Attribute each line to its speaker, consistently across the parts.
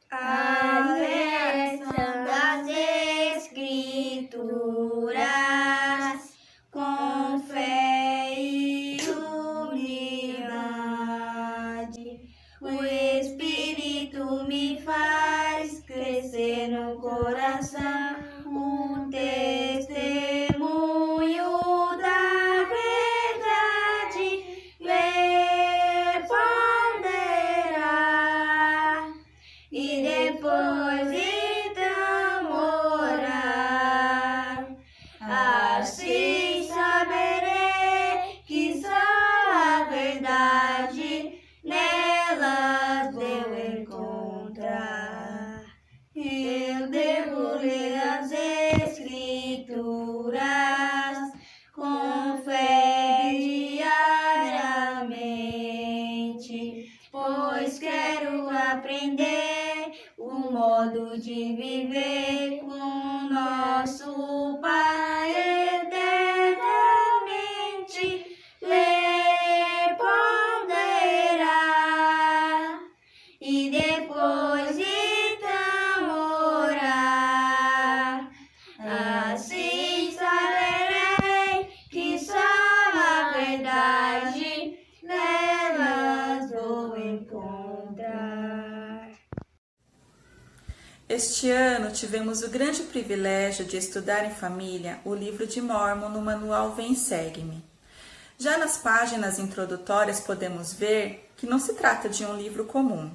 Speaker 1: a direção das Escrituras, com fé e unidade. O Espírito me faz crescer no coração um testemunho da verdade. Ler, ponderar e depois então orar. Assim saberei que só a verdade nelas devo encontrar. Eu devo ler as Escrituras com fé diariamente, pois quero aprender o modo de viver com nosso Pai eternamente. Ler, ponderar e depois então orar. Assim saberei que só a verdade nelas vou encontrar.
Speaker 2: Este ano tivemos o grande privilégio de estudar em família o livro de Mórmon no manual Vem Segue-me. Já nas páginas introdutórias podemos ver que não se trata de um livro comum.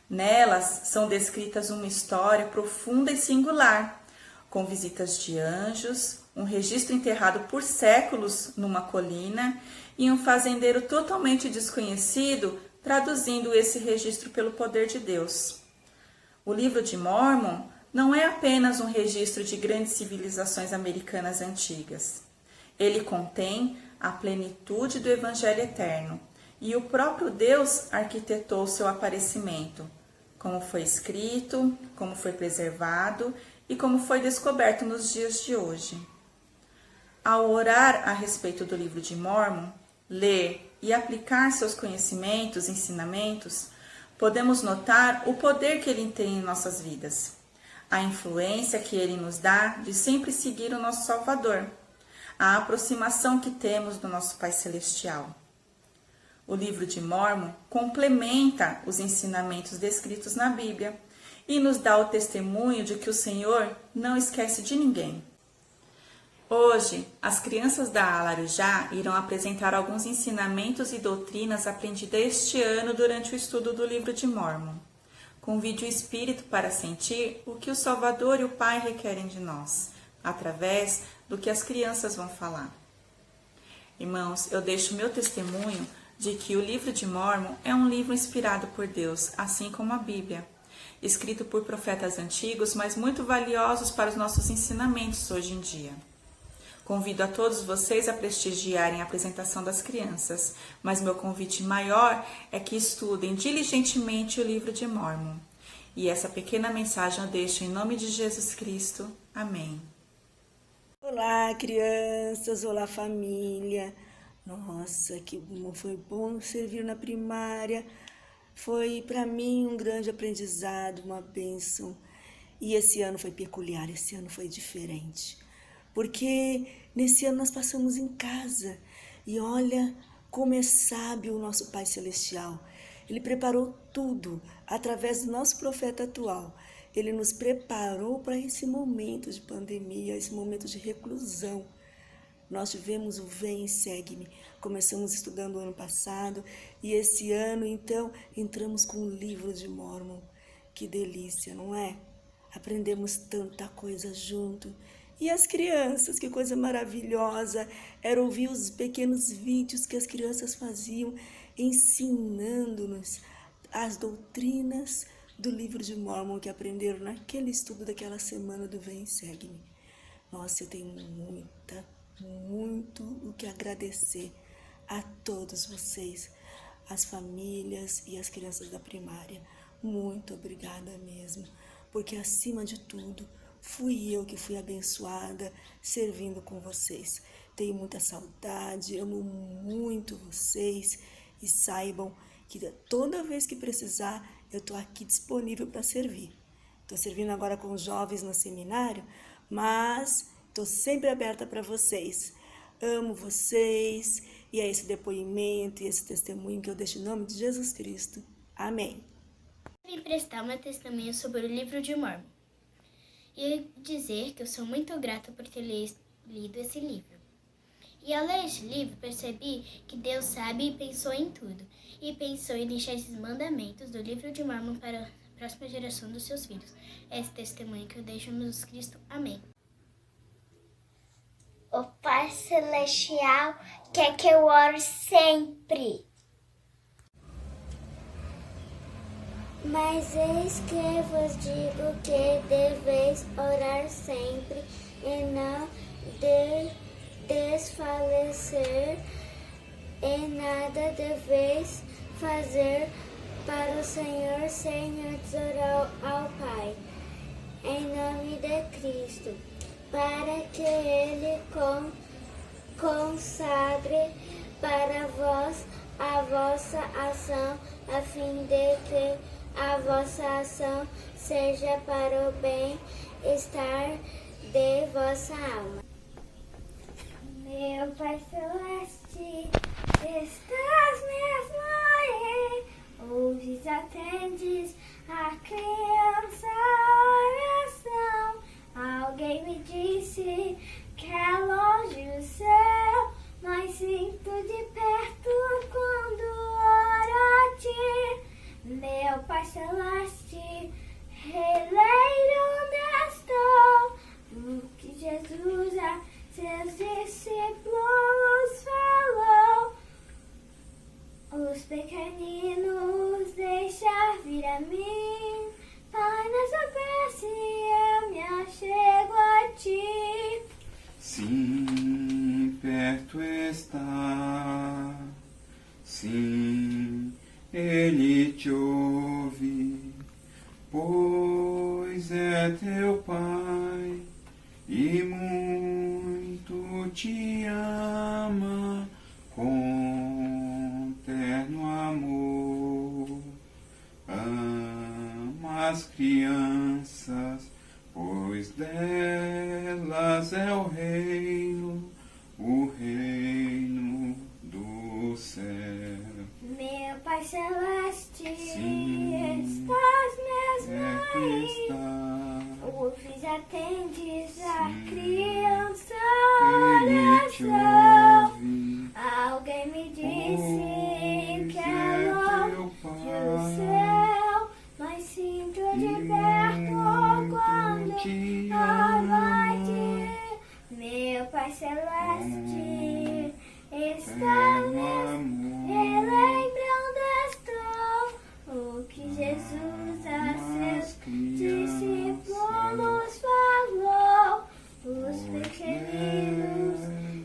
Speaker 2: Nelas são descritas uma história profunda e singular, com visitas de anjos, um registro enterrado por séculos numa colina e um fazendeiro totalmente desconhecido traduzindo esse registro pelo poder de Deus. O livro de Mórmon não é apenas um registro de grandes civilizações americanas antigas. Ele contém a plenitude do Evangelho eterno e o próprio Deus arquitetou seu aparecimento, como foi escrito, como foi preservado e como foi descoberto nos dias de hoje. Ao orar a respeito do livro de Mórmon, ler e aplicar seus conhecimentos e ensinamentos, podemos notar o poder que ele tem em nossas vidas, a influência que ele nos dá de sempre seguir o nosso Salvador, a aproximação que temos do nosso Pai Celestial. O livro de Mórmon complementa os ensinamentos descritos na Bíblia e nos dá o testemunho de que o Senhor não esquece de ninguém. Hoje, as crianças da Alarujá irão apresentar alguns ensinamentos e doutrinas aprendidas este ano durante o estudo do livro de Mórmon. Convide o Espírito para sentir o que o Salvador e o Pai requerem de nós, através do que as crianças vão falar. Irmãos, eu deixo meu testemunho de que o livro de Mórmon é um livro inspirado por Deus, assim como a Bíblia, escrito por profetas antigos, mas muito valiosos para os nossos ensinamentos hoje em dia. Convido a todos vocês a prestigiarem a apresentação das crianças, mas meu convite maior é que estudem diligentemente o livro de Mórmon. E essa pequena mensagem eu deixo em nome de Jesus Cristo. Amém.
Speaker 3: Olá, crianças! Olá, família! Nossa, foi bom servir na primária. Foi para mim um grande aprendizado, uma bênção. E esse ano foi peculiar, esse ano foi diferente. Porque nesse ano nós passamos em casa e olha como é sábio o nosso Pai Celestial. Ele preparou tudo através do nosso profeta atual. Ele nos preparou para esse momento de pandemia, esse momento de reclusão. Nós tivemos o Vem e Segue-me, começamos estudando o ano passado e esse ano então entramos com o livro de Mórmon. Que delícia, não é? Aprendemos tanta coisa junto. E as crianças, que coisa maravilhosa, era ouvir os pequenos vídeos que as crianças faziam, ensinando-nos as doutrinas do livro de Mórmon que aprenderam naquele estudo daquela semana do Vem e Segue-me. Nossa, eu tenho muito o que agradecer a todos vocês, as famílias e as crianças da primária. Muito obrigada mesmo, porque acima de tudo, fui eu que fui abençoada servindo com vocês. Tenho muita saudade, amo muito vocês e saibam que toda vez que precisar, eu estou aqui disponível para servir. Estou servindo agora com os jovens no seminário, mas estou sempre aberta para vocês. Amo vocês, e é esse depoimento e esse testemunho que eu deixo em nome de Jesus Cristo. Amém.
Speaker 4: Vim prestar meu testemunho sobre o livro de Mórmon e dizer que eu sou muito grata por ter lido esse livro. E ao ler este livro, percebi que Deus sabe e pensou em tudo, e pensou em deixar esses mandamentos do livro de Mórmon para a próxima geração dos seus filhos. É esse testemunho que eu deixo em Jesus Cristo. Amém.
Speaker 5: O Pai Celestial quer que eu ore sempre. Mas eis que vos digo que deveis orar sempre e não desfalecer, e nada deveis fazer para o Senhor sem antes orar ao Pai, em nome de Cristo, para que Ele consagre para vós a vossa ação, a fim de que a vossa ação seja para o bem-estar de vossa alma. Meu Pai Celeste, estás mesmo aí, ouves, atendes a criança oração. Alguém me disse que é longe o céu, mas sinto de perto quando oro a ti. Meu Pai Celeste, releiro honesto, o que Jesus a seus discípulos falou. Os pequeninos deixa vir a mim, Pai, nessa prece eu me achego a ti.
Speaker 6: Sim, perto está, sim, Ele te ouve, pois é teu Pai e muito te ama com terno amor. Ama as crianças, pois delas é o reino do céu.
Speaker 5: Meu Pai Celeste,
Speaker 6: Sim,
Speaker 5: estás mesmo
Speaker 6: perto
Speaker 5: aí,
Speaker 6: está,
Speaker 5: ouves, atendes a
Speaker 6: Sim,
Speaker 5: criança
Speaker 6: Ele te
Speaker 5: oração.
Speaker 6: ouve,
Speaker 5: Alguém me disse
Speaker 6: pois
Speaker 5: que
Speaker 6: é
Speaker 5: é longe
Speaker 6: teu
Speaker 5: do
Speaker 6: Pai
Speaker 5: céu, mas sinto de
Speaker 6: e
Speaker 5: perto
Speaker 6: muito
Speaker 5: quando
Speaker 6: te
Speaker 5: oro a
Speaker 6: ama.
Speaker 5: ti. Meu Pai Celeste, estás
Speaker 6: Terno
Speaker 5: mesmo
Speaker 6: amor,
Speaker 5: relembrando estou o que Jesus a
Speaker 6: as
Speaker 5: seus
Speaker 6: crianças,
Speaker 5: discípulos falou. Os
Speaker 6: pois
Speaker 5: pequeninos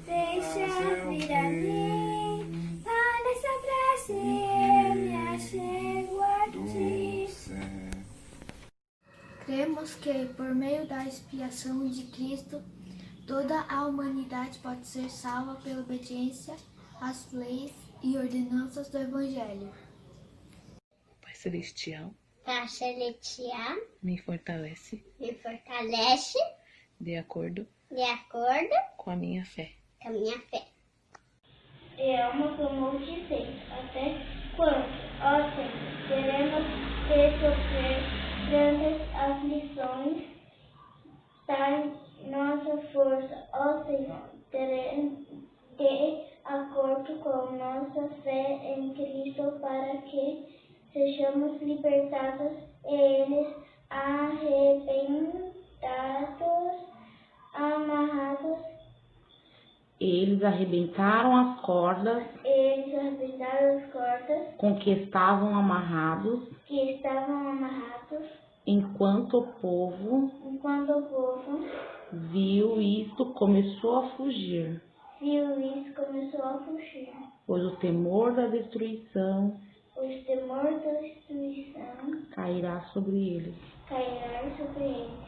Speaker 5: deixa vir a mim, Pai, nessa prece eu me achego a ti.
Speaker 6: do céu.
Speaker 7: Cremos que, por meio da expiação de Cristo, toda a humanidade pode ser salva pela obediência às leis e ordenanças do Evangelho.
Speaker 8: Pai Celestial,
Speaker 5: Pai Celestial,
Speaker 8: me fortalece
Speaker 5: me fortalece
Speaker 8: de acordo
Speaker 5: de acordo
Speaker 8: com a minha fé.
Speaker 5: com a minha fé.
Speaker 4: E amo como dizeis, até quando, ó Senhor, teremos que sofrer grandes aflições, dai nossa força, ó Senhor, teremos de acordo com nossa fé em Cristo, para que sejamos libertados e eles arrebentados, amarrados.
Speaker 9: Eles arrebentaram as cordas
Speaker 4: Eles arrebentaram as cordas
Speaker 9: com que estavam amarrados, enquanto o povo
Speaker 4: enquanto o povo
Speaker 9: viu isto, começou a fugir,
Speaker 4: viu isso, começou a fugir.
Speaker 9: pois o temor da destruição
Speaker 4: O temor da destruição
Speaker 9: cairá sobre eles.
Speaker 4: cairá sobre eles.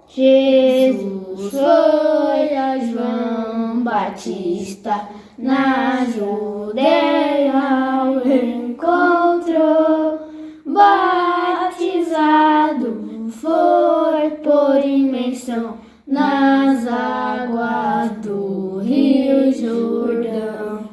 Speaker 1: Jesus foi a João Batista na Judeia ao reencontrou, batizado foi por imersão nas águas do Rio Jordão.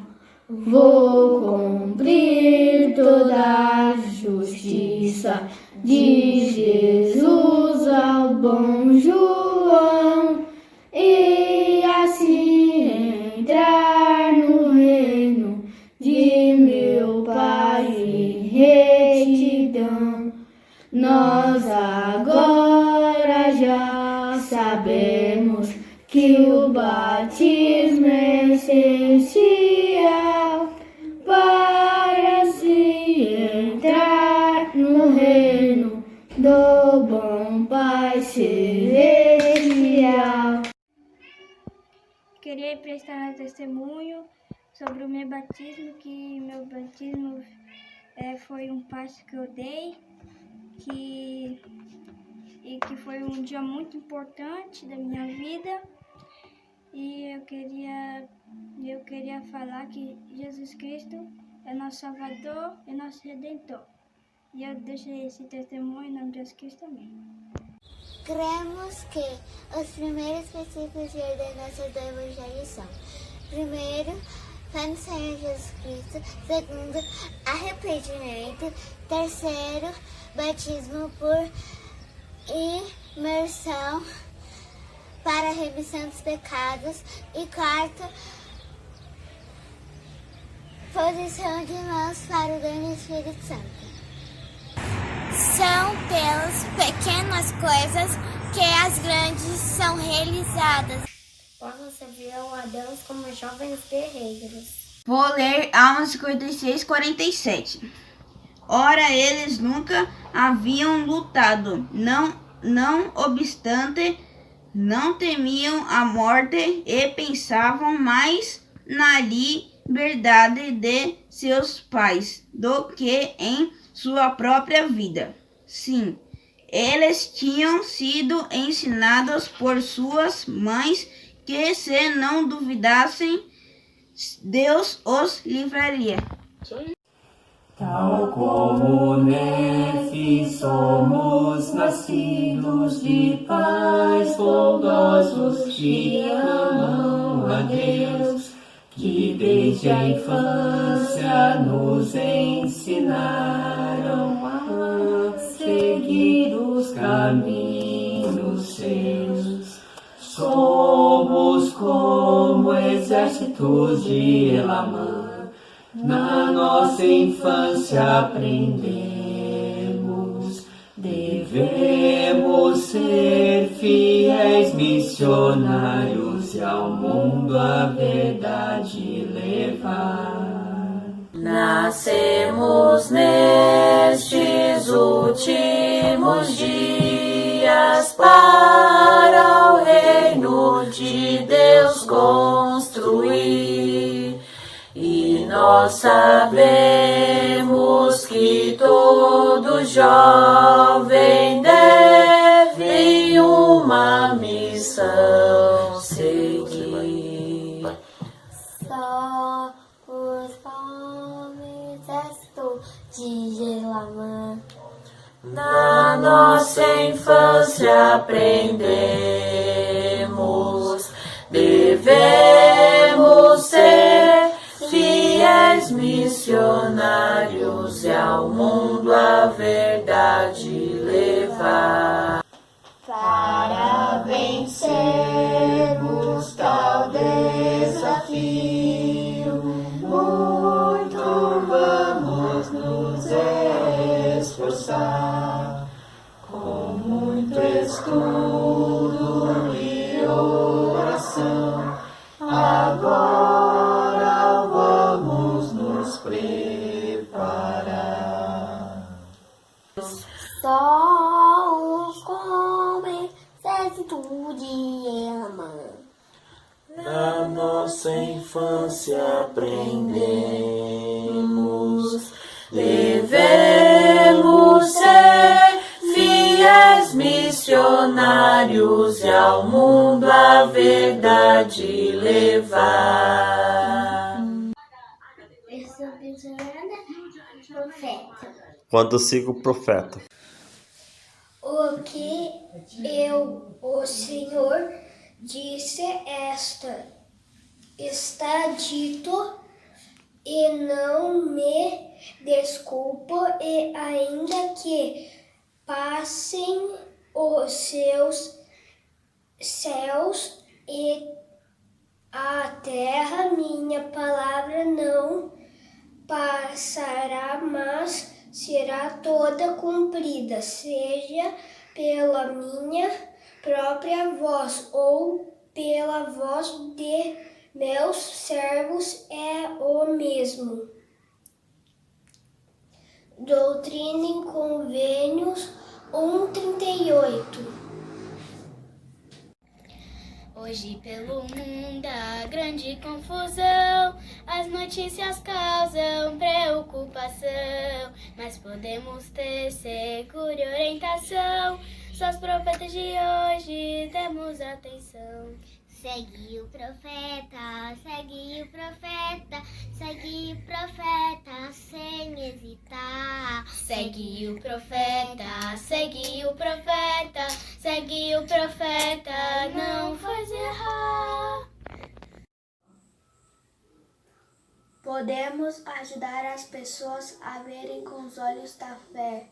Speaker 1: Vou cumprir toda a justiça de Jesus ao bom João e assim entrar no reino de meu Pai em retidão. Nós agora já sabemos que o batismo é essencial para se entrar no reino do bom Pai Celestial.
Speaker 7: Queria prestar meu testemunho sobre o meu batismo, foi um passo que eu dei, que foi um dia muito importante da minha vida, e eu queria falar que Jesus Cristo é nosso Salvador e nosso Redentor. E eu deixei esse testemunho em nome de Jesus Cristo também.
Speaker 5: Cremos que os primeiros princípios de ordenação do Evangelho são: primeiro, fé no Senhor Jesus Cristo; segundo, arrependimento; terceiro, batismo por imersão para a remissão dos pecados; e quarto, posição de mãos para o dom do Espírito Santo.
Speaker 4: São pelas pequenas coisas que as grandes são realizadas.
Speaker 5: Posso servir a Deus como jovens guerreiros.
Speaker 1: Vou ler Salmos 56:47. Ora, eles nunca haviam lutado, não obstante, não temiam a morte e pensavam mais na liberdade de seus pais do que em sua própria vida. Sim, eles tinham sido ensinados por suas mães que, se não duvidassem, Deus os livraria.
Speaker 10: Tal como neve somos nascidos de pais bondosos que amam a Deus, que desde a infância nos ensinaram a seguir os caminhos seus. Somos como exércitos de Elamã, na nossa infância aprendemos. Devemos ser fiéis missionários e ao mundo a verdade levar.
Speaker 2: Nascemos nestes últimos dias para o reino de Deus construir, e nós sabemos que todo jovem deve uma missão seguir.
Speaker 5: Só os homens de Elamã,
Speaker 2: na nossa infância aprendemos. Devemos ser fiéis missionários e ao mundo a verdade levar.
Speaker 1: Para vencermos tal desafio, muito vamos nos esforçar, com muito estudo e oração. Agora vamos nos preparar.
Speaker 5: só os homens de Elamã,
Speaker 10: Na nossa infância aprendemos.
Speaker 2: Devemos ser fiéis missionários e ao mundo a verdade levar.
Speaker 5: Eu sou Priscila, profeta.
Speaker 11: Quando sigo o profeta.
Speaker 5: O que o Senhor disse está dito, e não me desculpo, e ainda que passem os seus céus e a terra, minha palavra não passará, mas será toda cumprida, seja pela minha própria voz ou pela voz de meus servos, é o mesmo. Doutrina e Convênios 1:38.
Speaker 4: Hoje pelo mundo há grande confusão, as notícias causam preocupação, mas podemos ter segura orientação, só os profetas de hoje demos atenção.
Speaker 5: Segue o profeta, segue o profeta, segue o profeta sem hesitar.
Speaker 4: Segue o profeta, segue o profeta, segue o profeta, não faz errar.
Speaker 7: Podemos ajudar as pessoas a verem com os olhos da fé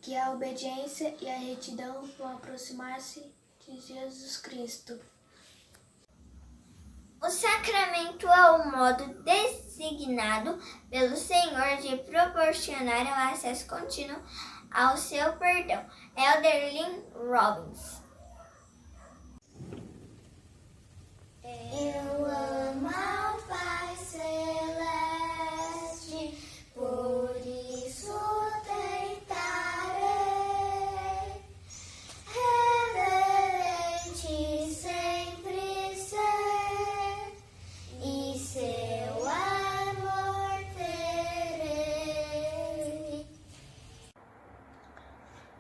Speaker 7: que a obediência e a retidão vão aproximar-se de Jesus Cristo.
Speaker 5: O sacramento é o modo designado pelo Senhor de proporcionar um acesso contínuo ao seu perdão. Elder Lynn Robbins. Eu amo ao Pai Celeste, por isso tentarei reverente sempre ser, e seu amor terei.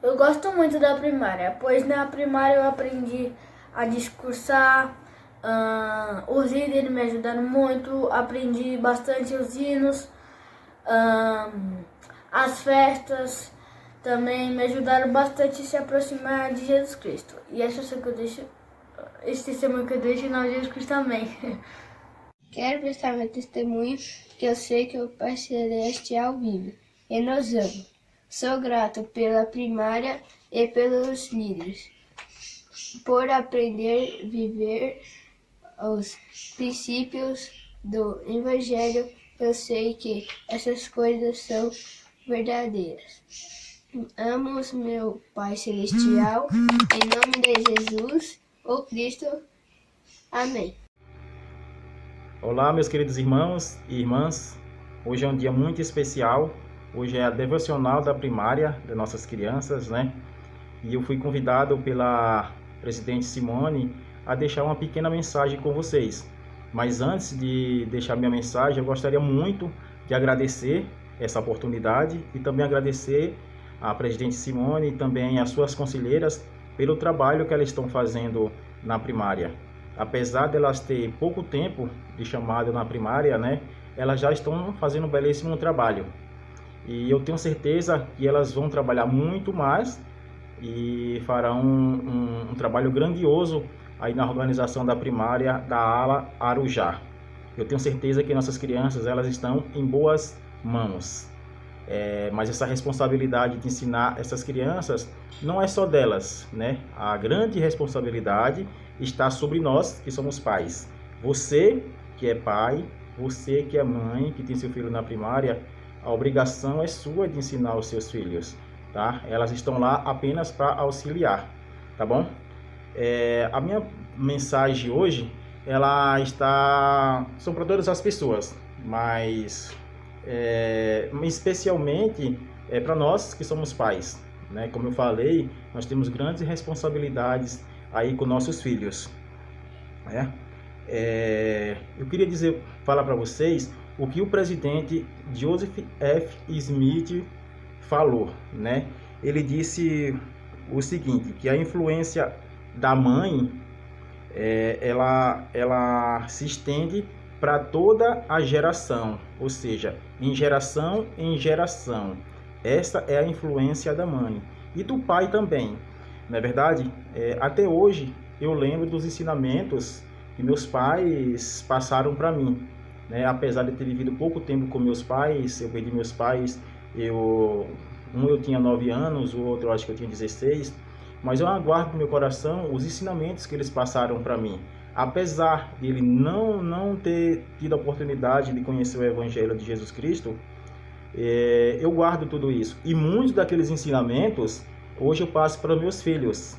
Speaker 7: Eu gosto muito da primária, pois na primária eu aprendi a discursar, os líderes me ajudaram muito, aprendi bastante os hinos, as festas também me ajudaram bastante a se aproximar de Jesus Cristo. E esse testemunho que eu deixo na Jesus Cristo também.
Speaker 12: Quero prestar meu testemunho, que eu sei que o Pai Celestial vive e nos ama. Sou grato pela primária e pelos líderes, por aprender a viver os princípios do Evangelho. Eu sei que essas coisas são verdadeiras. Amo meu Pai Celestial, em nome de Jesus, o Cristo. Amém.
Speaker 13: Olá, meus queridos irmãos e irmãs. Hoje é um dia muito especial. Hoje é a devocional da primária das nossas crianças, né? E eu fui convidado pela presidente Simone a deixar uma pequena mensagem com vocês. Mas antes de deixar minha mensagem, eu gostaria muito de agradecer essa oportunidade e também agradecer à presidente Simone e também às suas conselheiras pelo trabalho que elas estão fazendo na primária. Apesar de elas terem pouco tempo de chamado na primária, né, elas já estão fazendo um belíssimo trabalho. E eu tenho certeza que elas vão trabalhar muito mais e farão um trabalho grandioso aí na organização da primária da ala Arujá. Eu tenho certeza que nossas crianças elas estão em boas mãos. Mas essa responsabilidade de ensinar essas crianças não é só delas, né? A grande responsabilidade está sobre nós que somos pais. Você que é pai, você que é mãe, que tem seu filho na primária, a obrigação é sua de ensinar os seus filhos, tá? Elas estão lá apenas para auxiliar, tá bom? A minha mensagem hoje, são para todas as pessoas, mas especialmente para nós que somos pais, né? Como eu falei, nós temos grandes responsabilidades aí com nossos filhos, né? Eu queria falar para vocês o que o presidente Joseph F. Smith falou, né? Ele disse o seguinte, que a influência da mãe, ela se estende para toda a geração, ou seja, em geração em geração. Essa é a influência da mãe e do pai também. Não é verdade? Até hoje eu lembro dos ensinamentos que meus pais passaram para mim. Né? Apesar de ter vivido pouco tempo com meus pais, eu perdi meus pais, eu tinha 9 anos, o outro eu acho que eu tinha 16, mas eu aguardo no meu coração os ensinamentos que eles passaram para mim. Apesar de ele não ter tido a oportunidade de conhecer o Evangelho de Jesus Cristo, eu guardo tudo isso. E muitos daqueles ensinamentos, hoje eu passo para meus filhos.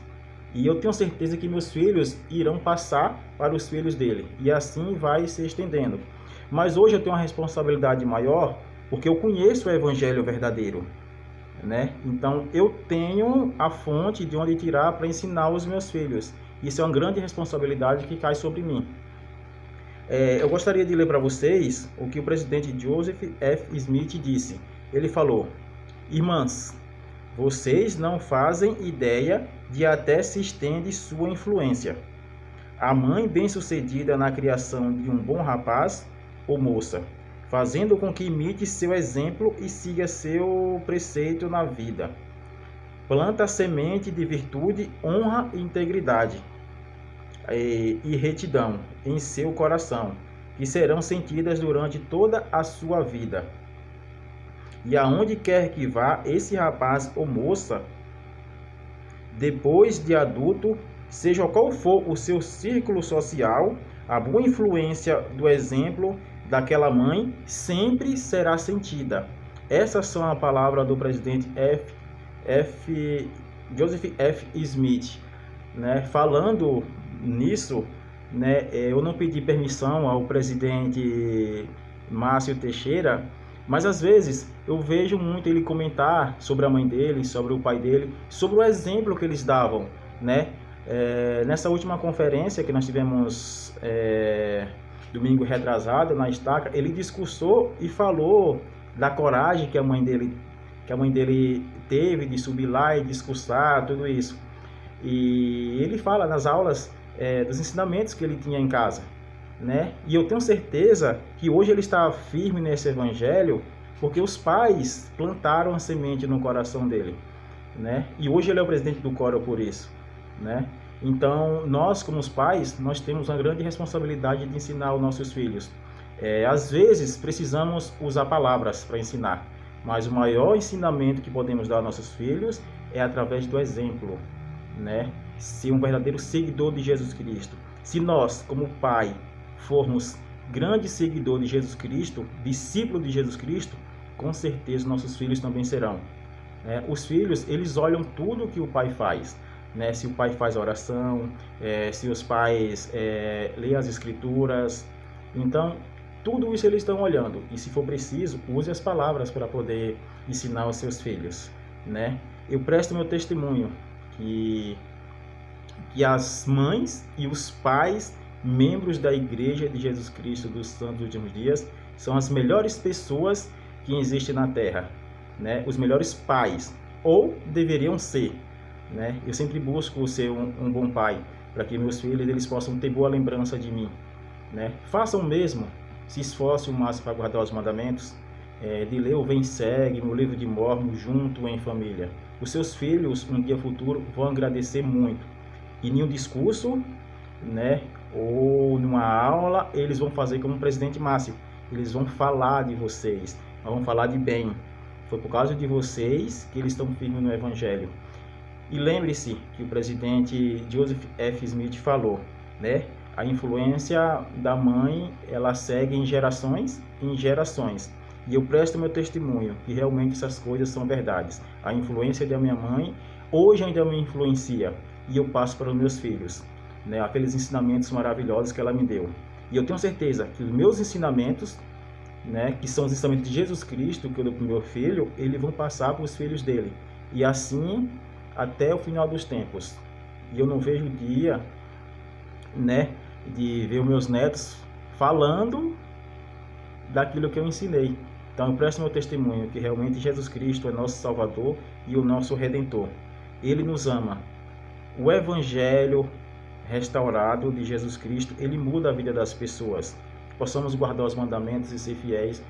Speaker 13: E eu tenho certeza que meus filhos irão passar para os filhos dele. E assim vai se estendendo. Mas hoje eu tenho uma responsabilidade maior, porque eu conheço o Evangelho verdadeiro. Né? Então eu tenho a fonte de onde tirar para ensinar os meus filhos. Isso é uma grande responsabilidade que cai sobre mim. Eu gostaria de ler para vocês o que o presidente Joseph F. Smith disse. Ele falou: irmãs, vocês não fazem ideia de até se estende sua influência. A mãe bem-sucedida na criação de um bom rapaz ou moça, fazendo com que imite seu exemplo e siga seu preceito na vida. Planta a semente de virtude, honra e integridade e retidão em seu coração, que serão sentidas durante toda a sua vida. E aonde quer que vá esse rapaz ou moça, depois de adulto, seja qual for o seu círculo social, a boa influência do exemplo daquela mãe sempre será sentida. Essas são as palavras do presidente Joseph F. Smith. Né? Falando nisso, né, eu não pedi permissão ao presidente Márcio Teixeira, mas às vezes eu vejo muito ele comentar sobre a mãe dele, sobre o pai dele, sobre o exemplo que eles davam. Né? Nessa última conferência que nós tivemos domingo retrasado na Estaca, ele discursou e falou da coragem que a mãe dele teve de subir lá e discursar, tudo isso. E ele fala nas aulas dos ensinamentos que ele tinha em casa, né? E eu tenho certeza que hoje ele está firme nesse evangelho porque os pais plantaram a semente no coração dele, né? E hoje ele é o presidente do coro por isso, né? Então, nós como os pais, nós temos uma grande responsabilidade de ensinar os nossos filhos. Às vezes, precisamos usar palavras para ensinar, mas o maior ensinamento que podemos dar aos nossos filhos é através do exemplo, né? Ser um verdadeiro seguidor de Jesus Cristo. Se nós, como pai, formos grandes seguidores de Jesus Cristo, discípulos de Jesus Cristo, com certeza nossos filhos também serão. Os filhos, eles olham tudo que o pai faz. Né? Se o pai faz oração, se os pais leem as escrituras, então tudo isso eles estão olhando. E se for preciso, use as palavras para poder ensinar os seus filhos, né? Eu presto meu testemunho que as mães e os pais, membros da Igreja de Jesus Cristo dos Santos Últimos Dias, são as melhores pessoas que existem na Terra, né? Os melhores pais, ou deveriam ser. Né? Eu sempre busco ser um bom pai, para que meus filhos eles possam ter boa lembrança de mim. Né? Façam o mesmo, se esforcem o máximo para guardar os mandamentos, de ler o Vem Segue, meu livro de Mórmon, junto em família. Os seus filhos, um dia futuro, vão agradecer muito. E em um discurso, né, ou numa aula, eles vão fazer como o presidente Márcio. Eles vão falar de vocês, vão falar de bem. Foi por causa de vocês que eles estão firmes no Evangelho. E lembre-se que o presidente Joseph F. Smith falou, né? A influência da mãe, ela segue em gerações e em gerações. E eu presto meu testemunho que realmente essas coisas são verdades. A influência da minha mãe hoje ainda me influencia e eu passo para os meus filhos, né? Aqueles ensinamentos maravilhosos que ela me deu. E eu tenho certeza que os meus ensinamentos, né, que são os ensinamentos de Jesus Cristo que eu dou para o meu filho, eles vão passar para os filhos dele. E assim até o final dos tempos. E eu não vejo o dia, né, de ver os meus netos falando daquilo que eu ensinei. Então eu presto meu testemunho que realmente Jesus Cristo é nosso Salvador e o nosso Redentor. Ele nos ama. O Evangelho restaurado de Jesus Cristo, ele muda a vida das pessoas. possamos guardar os mandamentos e ser fiéis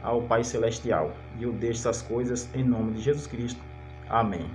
Speaker 13: ao Pai Celestial. E eu deixo essas coisas em nome de Jesus Cristo. Amém.